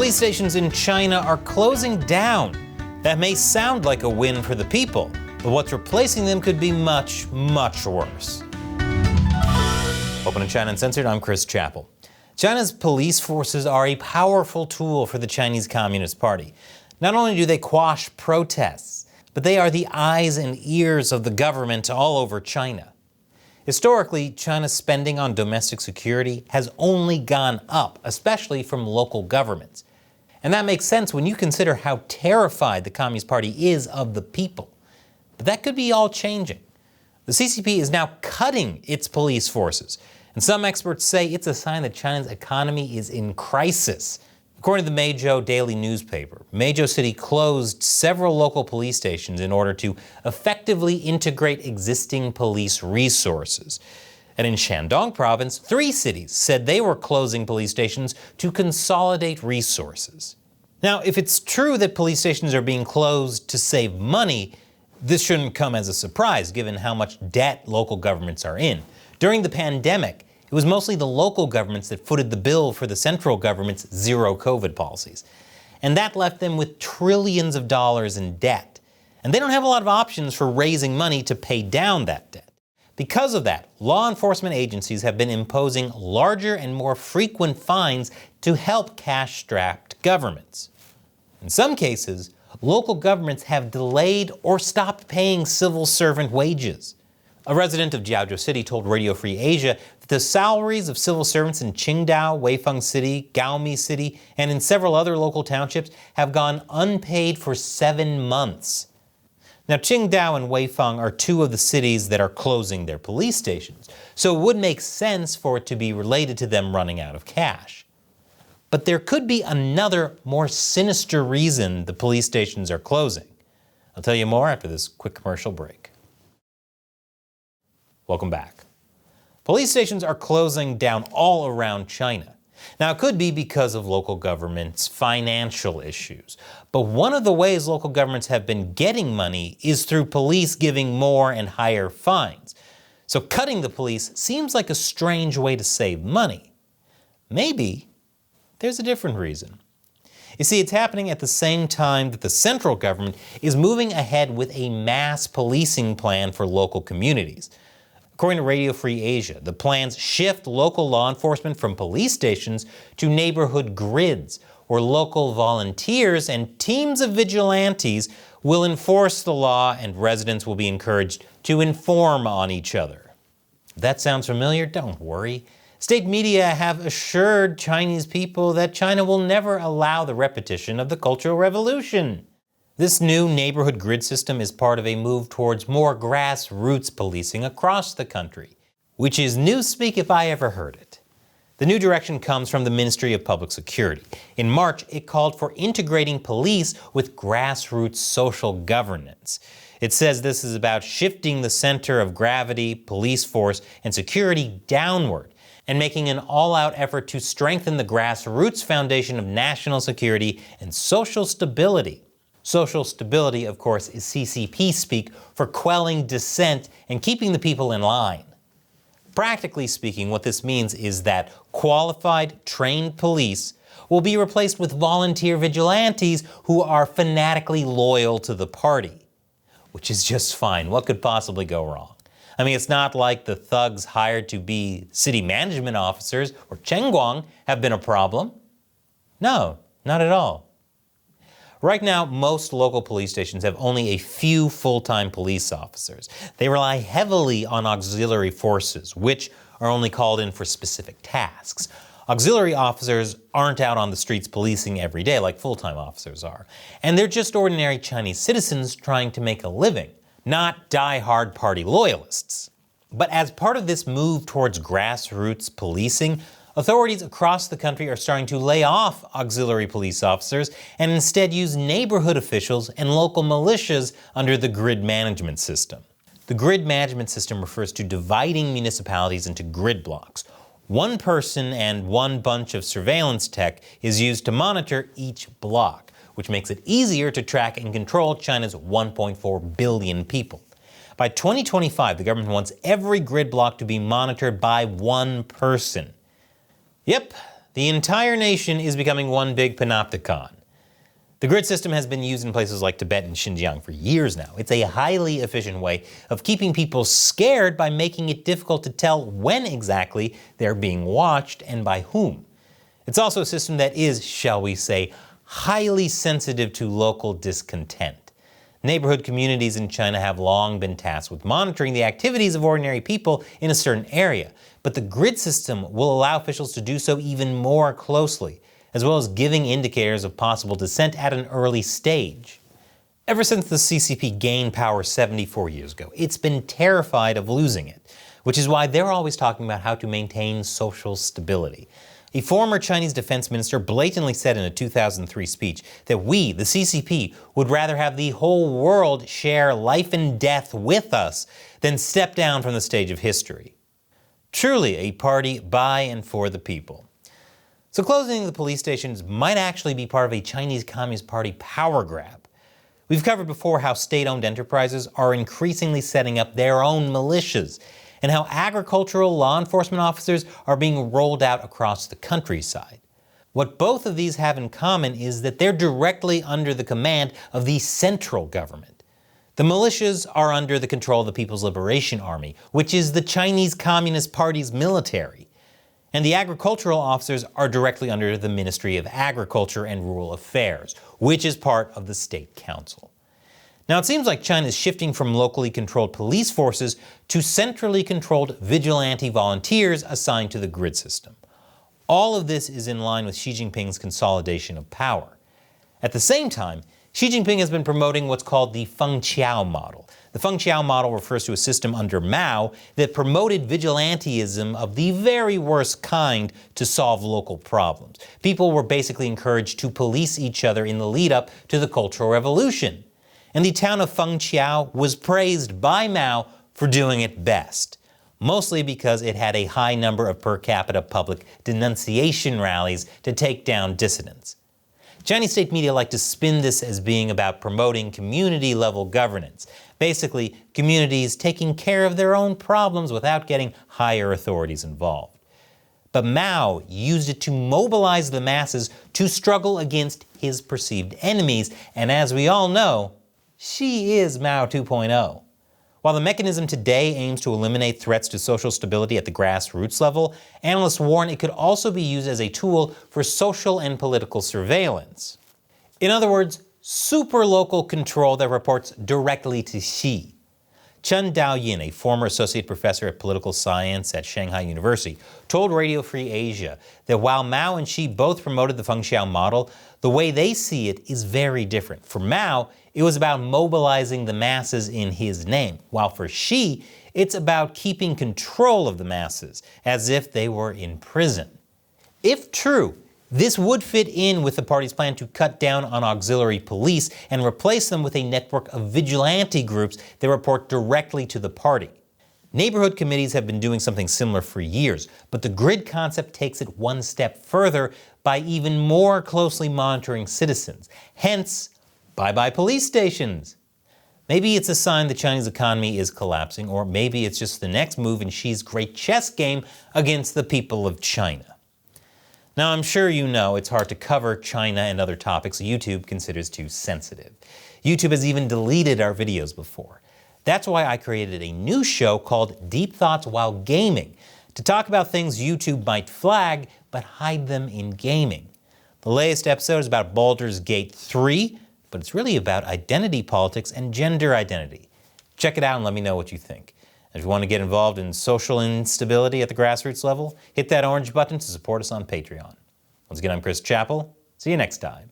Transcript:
Police stations in China are closing down. That may sound like a win for the people, but what's replacing them could be much, much worse. Welcome to China Uncensored, I'm Chris Chappell. China's police forces are a powerful tool for the Chinese Communist Party. Not only do they quash protests, but they are the eyes and ears of the government all over China. Historically, China's spending on domestic security has only gone up, especially from local governments. And that makes sense when you consider how terrified the Communist Party is of the people. But that could be all changing. The CCP is now cutting its police forces, and some experts say it's a sign that China's economy is in crisis. According to the Meizhou daily newspaper, Meizhou City closed several local police stations in order to effectively integrate existing police resources. And in Shandong province, 3 cities said they were closing police stations to consolidate resources. Now, if it's true that police stations are being closed to save money, this shouldn't come as a surprise given how much debt local governments are in. During the pandemic, it was mostly the local governments that footed the bill for the central government's zero COVID policies. And that left them with trillions of dollars in debt. And they don't have a lot of options for raising money to pay down that debt. Because of that, law enforcement agencies have been imposing larger and more frequent fines to help cash-strapped governments. In some cases, local governments have delayed or stopped paying civil servant wages. A resident of Jiaozhou City told Radio Free Asia that the salaries of civil servants in Qingdao, Weifang City, Gaomi City, and in several other local townships have gone unpaid for 7 months. Now, Qingdao and Weifang are 2 of the cities that are closing their police stations, so it would make sense for it to be related to them running out of cash. But there could be another, more sinister reason the police stations are closing. I'll tell you more after this quick commercial break. Welcome back. Police stations are closing down all around China. Now, it could be because of local governments' financial issues, but one of the ways local governments have been getting money is through police giving more and higher fines. So cutting the police seems like a strange way to save money. Maybe there's a different reason. You see, it's happening at the same time that the central government is moving ahead with a mass policing plan for local communities. According to Radio Free Asia, the plans shift local law enforcement from police stations to neighborhood grids, where local volunteers and teams of vigilantes will enforce the law and residents will be encouraged to inform on each other. If that sounds familiar? Don't worry. State media have assured Chinese people that China will never allow the repetition of the Cultural Revolution. This new neighborhood grid system is part of a move towards more grassroots policing across the country, which is newspeak if I ever heard it. The new direction comes from the Ministry of Public Security. In March, it called for integrating police with grassroots social governance. It says this is about shifting the center of gravity, police force, and security downward, and making an all-out effort to strengthen the grassroots foundation of national security and social stability. Social stability, of course, is CCP speak for quelling dissent and keeping the people in line. Practically speaking, what this means is that qualified, trained police will be replaced with volunteer vigilantes who are fanatically loyal to the party, which is just fine. What could possibly go wrong? I mean, it's not like the thugs hired to be city management officers or Chengguang have been a problem. No, not at all. Right now, most local police stations have only a few full-time police officers. They rely heavily on auxiliary forces, which are only called in for specific tasks. Auxiliary officers aren't out on the streets policing every day like full-time officers are. And they're just ordinary Chinese citizens trying to make a living, not die-hard party loyalists. But as part of this move towards grassroots policing, authorities across the country are starting to lay off auxiliary police officers and instead use neighborhood officials and local militias under the grid management system. The grid management system refers to dividing municipalities into grid blocks. One person and one bunch of surveillance tech is used to monitor each block, which makes it easier to track and control China's 1.4 billion people. By 2025, the government wants every grid block to be monitored by one person. Yep, the entire nation is becoming one big panopticon. The grid system has been used in places like Tibet and Xinjiang for years now. It's a highly efficient way of keeping people scared by making it difficult to tell when exactly they're being watched and by whom. It's also a system that is, shall we say, highly sensitive to local discontent. Neighborhood communities in China have long been tasked with monitoring the activities of ordinary people in a certain area, but the grid system will allow officials to do so even more closely, as well as giving indicators of possible dissent at an early stage. Ever since the CCP gained power 74 years ago, it's been terrified of losing it, which is why they're always talking about how to maintain social stability. A former Chinese defense minister blatantly said in a 2003 speech that we, the CCP, would rather have the whole world share life and death with us than step down from the stage of history. Truly a party by and for the people. So closing the police stations might actually be part of a Chinese Communist Party power grab. We've covered before how state-owned enterprises are increasingly setting up their own militias, and how agricultural law enforcement officers are being rolled out across the countryside. What both of these have in common is that they're directly under the command of the central government. The militias are under the control of the People's Liberation Army, which is the Chinese Communist Party's military. And the agricultural officers are directly under the Ministry of Agriculture and Rural Affairs, which is part of the State Council. Now it seems like China is shifting from locally controlled police forces to centrally controlled vigilante volunteers assigned to the grid system. All of this is in line with Xi Jinping's consolidation of power. At the same time, Xi Jinping has been promoting what's called the Fengqiao model. The Fengqiao model refers to a system under Mao that promoted vigilantism of the very worst kind to solve local problems. People were basically encouraged to police each other in the lead up to the Cultural Revolution. And the town of Fengqiao was praised by Mao for doing it best, mostly because it had a high number of per capita public denunciation rallies to take down dissidents. Chinese state media like to spin this as being about promoting community-level governance, basically communities taking care of their own problems without getting higher authorities involved. But Mao used it to mobilize the masses to struggle against his perceived enemies, and as we all know, Xi is Mao 2.0. While the mechanism today aims to eliminate threats to social stability at the grassroots level, analysts warn it could also be used as a tool for social and political surveillance. In other words, super local control that reports directly to Xi. Chen Daoyin, a former associate professor of political science at Shanghai University, told Radio Free Asia that while Mao and Xi both promoted the Fengqiao model, the way they see it is very different. For Mao, it was about mobilizing the masses in his name, while for Xi, it's about keeping control of the masses, as if they were in prison. If true, this would fit in with the party's plan to cut down on auxiliary police and replace them with a network of vigilante groups that report directly to the party. Neighborhood committees have been doing something similar for years, but the grid concept takes it one step further by even more closely monitoring citizens. Hence, bye-bye police stations. Maybe it's a sign the Chinese economy is collapsing, or maybe it's just the next move in Xi's great chess game against the people of China. Now, I'm sure you know it's hard to cover China and other topics YouTube considers too sensitive. YouTube has even deleted our videos before. That's why I created a new show called Deep Thoughts While Gaming, to talk about things YouTube might flag, but hide them in gaming. The latest episode is about Baldur's Gate 3, but it's really about identity politics and gender identity. Check it out and let me know what you think. If you want to get involved in social instability at the grassroots level, hit that orange button to support us on Patreon. Once again, I'm Chris Chappell. See you next time.